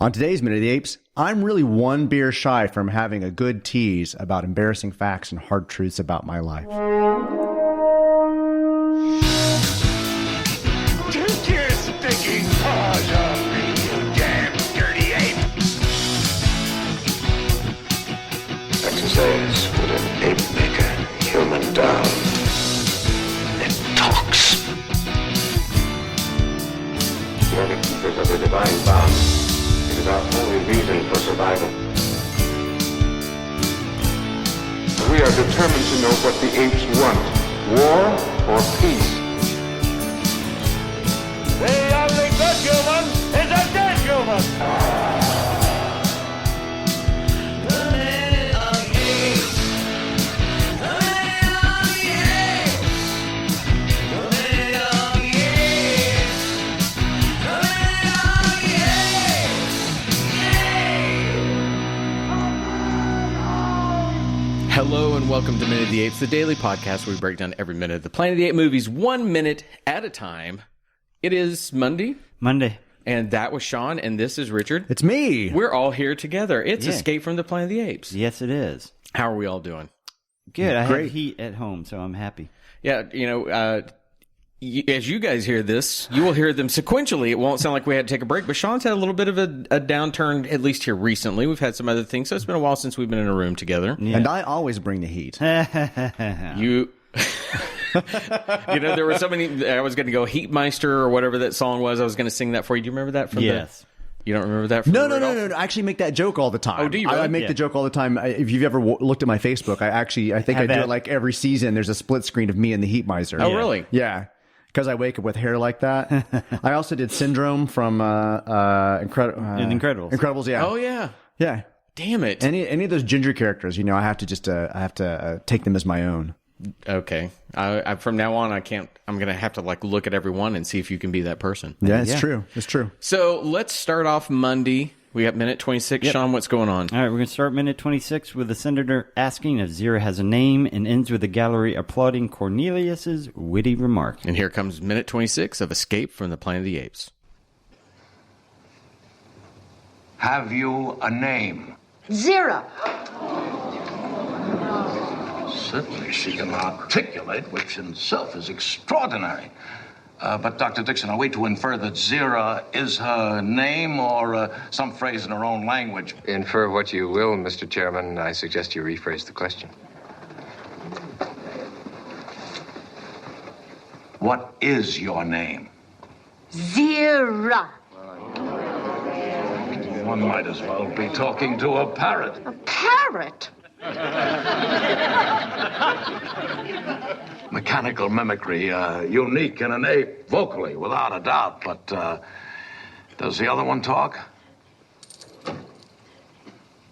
On today's Minute of the Apes, I'm really one beer shy from having a good tease about embarrassing facts and hard truths about my life. Take your stinking paws off me, you damn dirty ape! Exercise with an ape maker, human down. It talks. We are the keepers of the divine bounds. It is our only reason for survival. We are determined to know what the apes want, war or peace. The only good human is a dead human! The Minute of the Apes. The Minute of the Apes. The Minute of the Apes. The Minute of the Apes. Hello and welcome to Minute of the Apes, the daily podcast where we break down every minute of the Planet of the Apes movies 1 minute at a time. It is Monday. And that was Sean, and this is Richard. It's me. We're all here together. It's Escape from the Planet of the Apes. Yes, it is. How are we all doing? Good. I Great. have heat at home, so I'm happy. Yeah, as you guys hear this, you will hear them sequentially. It won't sound like we had to take a break, but Sean's had a little bit of a downturn, at least here recently. We've had some other things, so it's been a while since we've been in a room together. Yeah. And I always bring the heat. You... there were so many. I was going to go Heatmeister or whatever that song was. I was going to sing that for you. Do you remember that? Yes. You don't remember that? From No. Rudolph? I actually make that joke all the time. Oh, do you really? I make the joke all the time. If you've ever looked at my Facebook, I think I do it like every season. There's a split screen of me and the Heatmeister. Oh, really? Yeah. Because I wake up with hair like that. I also did Syndrome from Incredibles. Incredibles, yeah. Oh yeah. Yeah. Damn it. Any of those ginger characters, I have to take them as my own. Okay. I from now on, I can't. I'm gonna have to look at everyone and see if you can be that person. Yeah, it's true. It's true. So let's start off Monday. We got minute 26. Yep. Sean, what's going on? All right, we're going to start minute 26 with the senator asking if Zira has a name and ends with the gallery applauding Cornelius's witty remark. And here comes minute 26 of Escape from the Planet of the Apes. Have you a name? Zira. Certainly she can articulate, which in itself is extraordinary. But Dr. Dixon, are we to infer that Zira is her name or some phrase in her own language? Infer what you will, Mr. Chairman. I suggest you rephrase the question. What is your name? Zira. One might as well be talking to a parrot. A parrot? Mechanical mimicry, unique in an ape, vocally, without a doubt. But does the other one talk?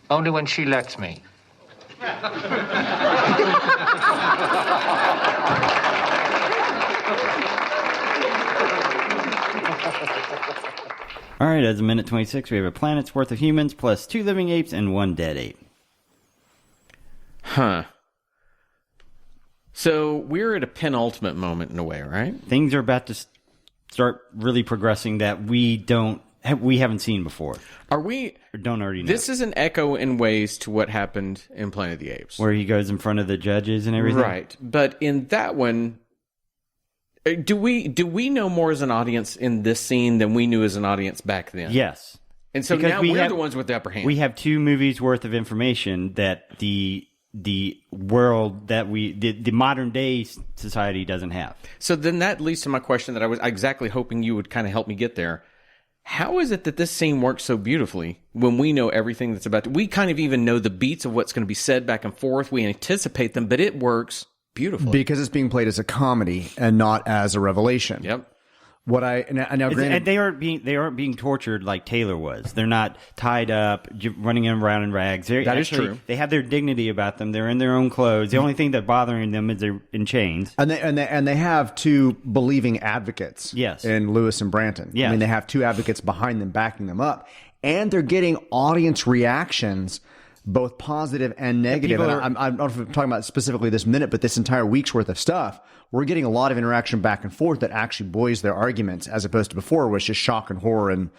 Only when she lets me. All right, as a minute 26, we have a planet's worth of humans plus 2 living apes and 1 dead ape. Huh. So we're at a penultimate moment in a way, right? Things are about to start really progressing that we haven't seen before. Are we? Or don't already know. This is an echo in ways to what happened in Planet of the Apes. Where he goes in front of the judges and everything. Right. But in that one, do we know more as an audience in this scene than we knew as an audience back then? Yes. And so Because now we're the ones with the upper hand. We have 2 movies worth of information that the world that the modern day society doesn't have. So then that leads to my question that I was exactly hoping you would kind of help me get there. How is it that this scene works so beautifully when we know everything that's about to... We kind of even know the beats of what's going to be said back and forth. We anticipate them, but it works beautifully. Because it's being played as a comedy and not as a revelation. Yep. What I now granted, And they aren't being tortured like Taylor was. They're not tied up, running around in rags. That is true. They have their dignity about them. They're in their own clothes. The only thing that's bothering them is they're in chains. and they have 2 believing advocates. Yes. In Lewis and Branton. Yes. I mean, they have 2 advocates behind them, backing them up, and they're getting audience reactions, both positive and negative. People And I'm not talking about specifically this minute, but this entire week's worth of stuff. We're getting a lot of interaction back and forth that actually buoys their arguments, as opposed to before, where it's just shock and horror and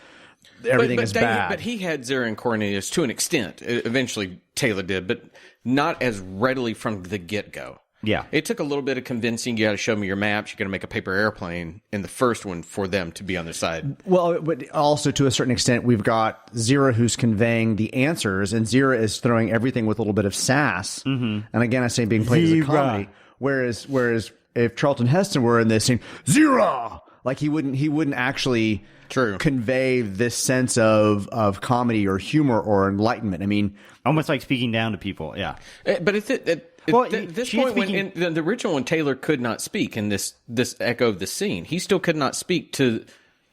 everything but is they- bad. But he had Zira and Cornelius to an extent. Eventually, Taylor did, but not as readily from the get-go. Yeah. It took a little bit of convincing. You got to show me your maps. You're going to make a paper airplane in the first one for them to be on their side. Well, but also to a certain extent, we've got Zira who's conveying the answers, and Zira is throwing everything with a little bit of sass. Mm-hmm. And again, I say being played as a Zira. comedy. Whereas if Charlton Heston were in this scene, Zira, like he wouldn't actually True. convey this sense of comedy or humor or enlightenment. I mean, Almost like speaking down to people. Yeah. But at Well, this she is point, when speaking- in the original one, Taylor could not speak in this echo of the scene. He still could not speak to,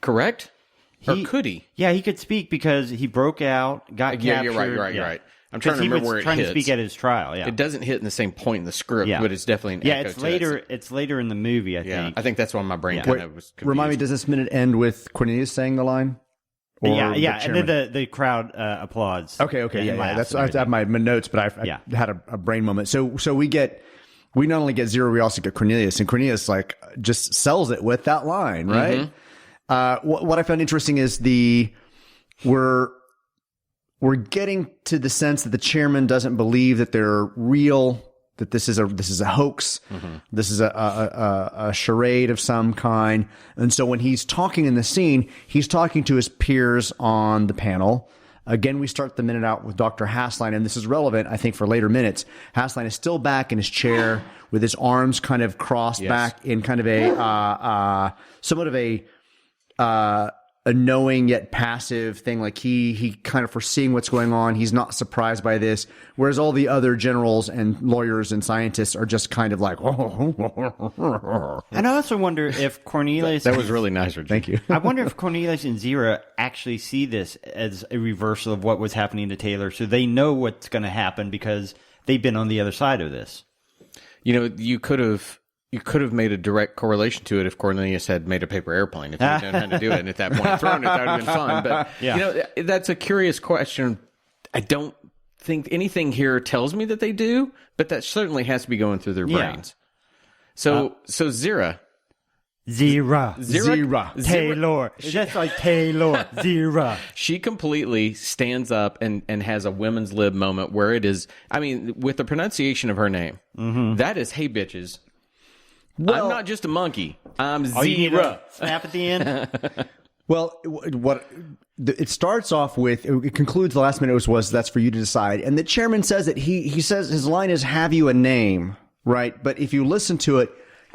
correct? Or could he? Yeah, he could speak because he broke out, got Yeah, captured. you're right. You're right. I'm trying to 'Cause he remember was where it trying hits. to speak at his trial. Yeah. It doesn't hit in the same point in the script, Yeah. but it's definitely an Yeah, echo it's to that later. scene. It's later in the movie. I Yeah, think. I think that's why my brain Yeah. kind of was confused. remind me, does this minute end with Cornelius saying the line? Or Yeah, the yeah, and chairman? then the crowd applauds. Okay, and yeah. laughs That's and I have to have everything. my notes, but I Yeah. had a brain moment. So we not only get Zira, we also get Cornelius, and Cornelius like just sells it with that line, right? What I found interesting is we're getting to the sense that the chairman doesn't believe that they're real, that this is a hoax, this is a charade of some kind. And so when he's talking in the scene, he's talking to his peers on the panel. Again, we start the minute out with Dr. Hassline, and this is relevant, I think, for later minutes. Hassline is still back in his chair with his arms kind of crossed back in kind of a somewhat of a knowing yet passive thing. Like he kind of foreseeing what's going on. He's not surprised by this. Whereas all the other generals and lawyers and scientists are just kind of like, And I also wonder if Cornelius. That was really nice, Richard. thank you. I wonder if Cornelius and Zira actually see this as a reversal of what was happening to Taylor, so they know what's going to happen because they've been on the other side of this. You know, you could have made a direct correlation to it if Cornelius had made a paper airplane. If he didn't know how to do it, and at that point thrown it, that would have been fun. But Yeah. you know, that's a curious question. I don't think anything here tells me that they do, but that certainly has to be going through their Yeah. brains. So Zira. Zira. Taylor. Just like Taylor. Zira. She completely stands up and has a women's lib moment where it is, I mean, with the pronunciation of her name, that is, hey, bitches. I'm not just a monkey. I'm Oh, you need Zira. a snap at the end? Well, it starts off with, it concludes the last minute was that's for you to decide. And the chairman says that he says his line is, have you a name, right? But if you listen to it,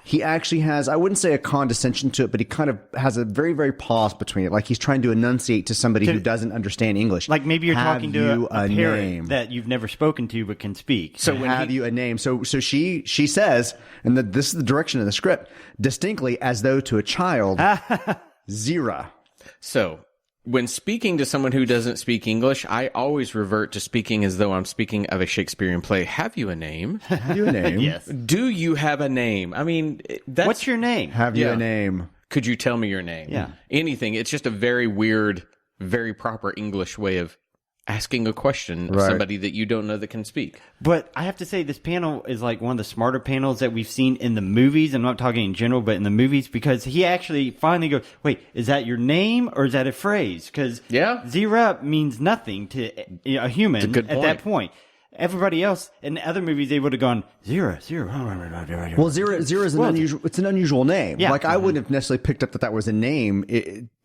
he actually has, I wouldn't say a condescension to it, but he kind of has a very, very pause between it. Like he's trying to enunciate to somebody who doesn't understand English. Like maybe you're Have talking to you a parent name? that you've never spoken to but can speak. So have you a name? So she says, and this is the direction of the script, distinctly as though to a child, Zira. So, when speaking to someone who doesn't speak English, I always revert to speaking as though I'm speaking of a Shakespearean play. Have you a name? Have you a name? Yes. Do you have a name? I mean, that's... What's your name? Have you Yeah. a name? Could you tell me your name? Yeah. Anything. It's just a very weird, very proper English way of asking a question of Right. somebody that you don't know that can speak. But I have to say, this panel is like one of the smarter panels that we've seen in the movies. I'm not talking in general, but in the movies, because he actually finally goes, wait, is that your name or is that a phrase? Because Yeah. Zira means nothing to a human It's a good at that point. Everybody else in other movies, they would have gone, Zira. Well, Zira is an unusual. It's an unusual name. Yeah. Like I wouldn't have necessarily picked up that was a name.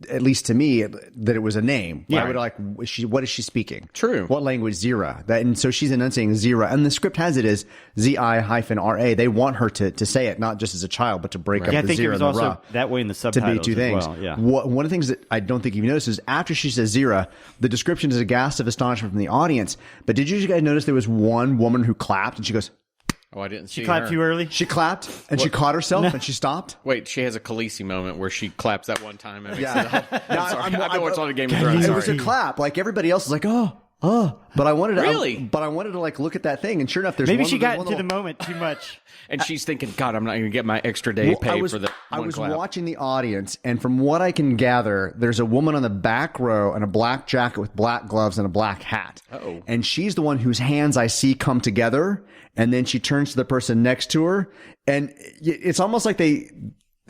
At least to me, that it was a name. Yeah. I would like. What is she speaking? True. What language? Zira. And so she's enunciating Zira, and the script has it as ZI-RA. They want her to say it not just as a child, but to break up Yeah, I the think it Zira was and the also Ra. that way in the To subtitles be two things. as well. Yeah. One of the things that I don't think you've noticed is after she says Zira, the description is a gasp of astonishment from the audience. But did you guys notice there was one woman who clapped and she goes, Oh, I didn't see She clapped her. too early? she clapped and she caught herself and she stopped? Wait, she has a Khaleesi moment where she claps that one time. And Yeah. I'm sorry. I've been watching all the Game of Thrones. It was Sorry. a clap. Like everybody else is like, oh. But I wanted to, Really? but I wanted to like look at that thing, and sure enough, there's Maybe one she little- got one into the little- moment too much. And she's thinking, God, I'm not going to get my extra day Well, pay for the I one was clap. watching the audience, and from what I can gather, there's a woman on the back row in a black jacket with black gloves and a black hat. Uh-oh. And she's the one whose hands I see come together, and then she turns to the person next to her, and it's almost like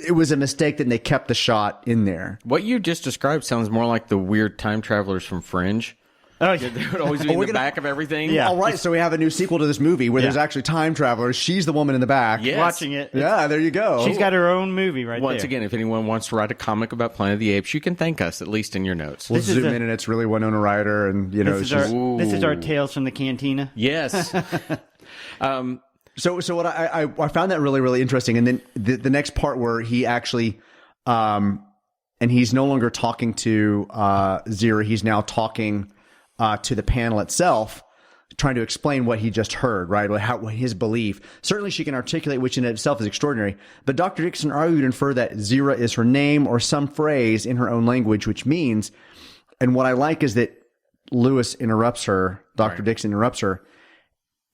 it was a mistake that they kept the shot in there. What you just described sounds more like the weird time travelers from Fringe. Oh, They would always be in the back of everything. Yeah. All right, so we have a new sequel to this movie where there's actually time travelers. She's the woman in the back. Yes. watching it. Yeah, there you go. She's got her own movie right Once there. again, if anyone wants to write a comic about Planet of the Apes, you can thank us, at least in your notes. We'll This is zoom a- in, and it's really Winona Ryder, and you know, This she's, is our Tales from the Cantina. Yes. so what I found that really, really interesting. And then the next part where he actually, and he's no longer talking to Zira, he's now talking to the panel itself, trying to explain what he just heard, right? What his belief. Certainly she can articulate, which in itself is extraordinary. But Dr. Dixon argued infer that Zira is her name or some phrase in her own language, which means, and what I like is that Lewis interrupts her, Dr. Dixon interrupts her,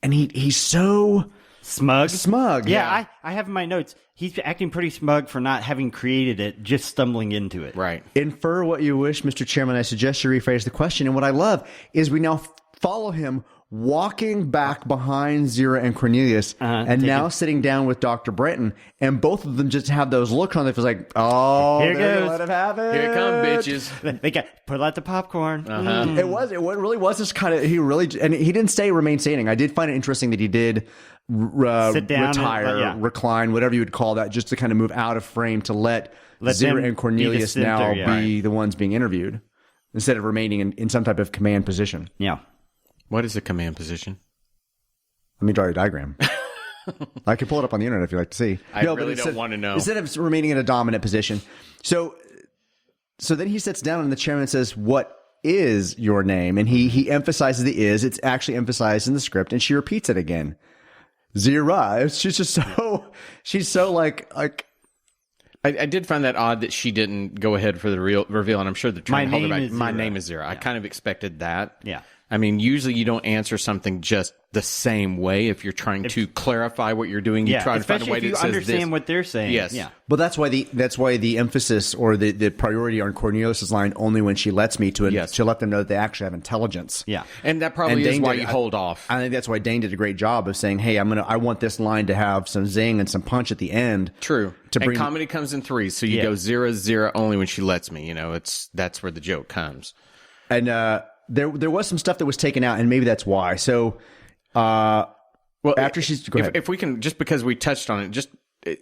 and he's so Smug. Yeah. I have in my notes. He's acting pretty smug for not having created it, just stumbling into it. Right. Infer what you wish, Mr. Chairman. I suggest you rephrase the question. And what I love is we now follow him walking back behind Zira and Cornelius, and now sitting down with Dr. Brenton, and both of them just have those looks on their face like, oh, Here it they're goes. gonna let him have it. Here it comes, bitches. They got pull out the popcorn. It really was just kind of, he didn't say remain standing. I did find it interesting that he did Sit down and- retire, yeah. recline, whatever you would call that, just to kind of move out of frame to let them Zira be and the Cornelius center, now yeah. be the ones being interviewed instead of remaining in some type of command position. Yeah. What is a command position? Let me draw you a diagram. I can pull it up on the internet if you'd like to see. I really don't want to know. Instead of remaining in a dominant position. So then he sits down and the chairman says, "What is your name?" And he emphasizes the is. It's actually emphasized in the script, and she repeats it again. Zira. She's just she's so like I did find that odd that she didn't go ahead for the real reveal, and I'm sure they're trying to hold it back. My name is Zira. I kind of expected that. Yeah. I mean, usually you don't answer something just the same way if you're trying to clarify what you're doing. You try to find a way especially if you that says understand this. what they're saying. Yes. Yeah. But that's why the emphasis or the priority on Cornelius's line only when she lets me to let them know that they actually have intelligence. Yeah. And that probably is Dane why did- you hold off. I think that's why Dane did a great job of saying, "Hey, I want this line to have some zing and some punch at the end." True. To bring and comedy comes in threes, so you go Zira only when she lets me. You know, that's where the joke comes. And there was some stuff that was taken out, and maybe that's why. So, after she's go ahead. If we can, just because we touched on it,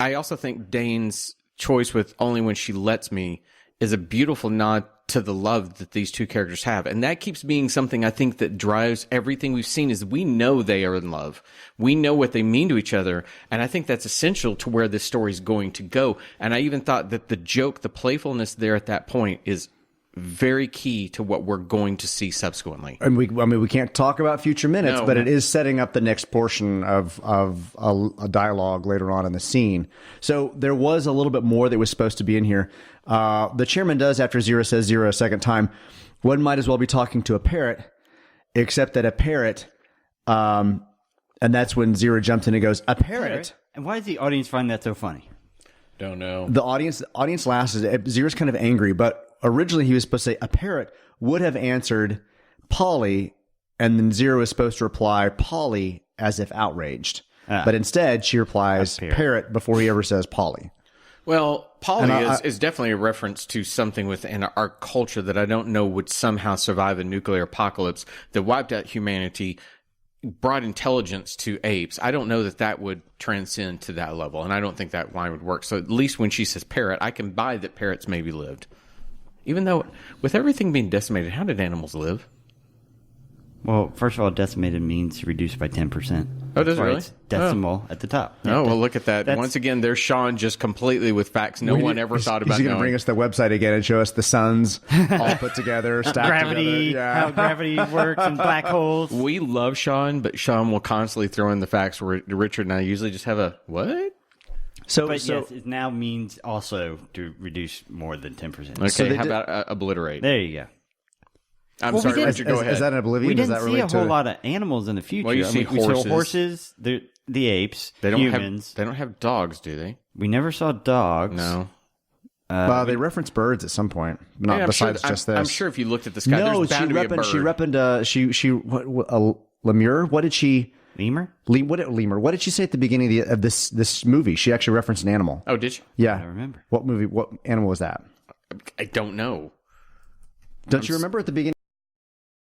I also think Dane's choice with only when she lets me is a beautiful nod to the love that these two characters have. And that keeps being something I think that drives everything we've seen is we know they are in love. We know what they mean to each other. And I think that's essential to where this story is going to go. And I even thought that the joke, the playfulness there at that point is very key to what we're going to see subsequently. And we can't talk about future minutes, No. but it is setting up the next portion of a dialogue later on in the scene. So there was a little bit more that was supposed to be in here. The chairman does, after Zira says Zira a second time, one might as well be talking to a parrot, except that a parrot, and that's when Zira jumps in and goes, "A parrot." And why does the audience find that so funny? Don't know. The audience laughs. Zira's kind of angry, but originally he was supposed to say a parrot would have answered Polly, and then Zira was supposed to reply Polly as if outraged. But instead she replies parrot before he ever says Polly. Well, Polly is definitely a reference to something within our culture that I don't know would somehow survive a nuclear apocalypse that wiped out humanity, brought intelligence to apes. I don't know that would transcend to that level, and I don't think that line would work. So at least when she says parrot, I can buy that parrots maybe lived. Even though, with everything being decimated, how did animals live? Well, first of all, decimated means reduced by 10%. Oh, does it That's why really? It's decimal at the top. Oh, well, look at that. That's- Once again, there's Sean just completely with facts no one ever thought about He's going to knowing. bring us the website again and show us the suns all put together, stacked Gravity, together. how gravity works and black holes. We love Sean, but Sean will constantly throw in the facts where Richard and I usually just have a, what? But yes, it now means also to reduce more than 10%. Okay, how about obliterate? There you go. I'm Well, we sorry, did- Richard, go ahead. Is that an oblivion? We Does didn't that see relate a to whole lot of animals in the future. Well, you see we saw horses. horses, the apes, They don't humans. they don't have dogs, do they? We never saw dogs. No. Well, they reference birds at some point, not Yeah, I'm besides sure, just I'm this. sure if you looked at the sky, No, there's bound to be a bird. she what, Lemure? What did she? Lemur? Lemur. What did she say at the beginning of this movie? She actually referenced an animal. Oh, did you? Yeah. I remember. What movie? What animal was that? I don't know. Don't you remember at the beginning?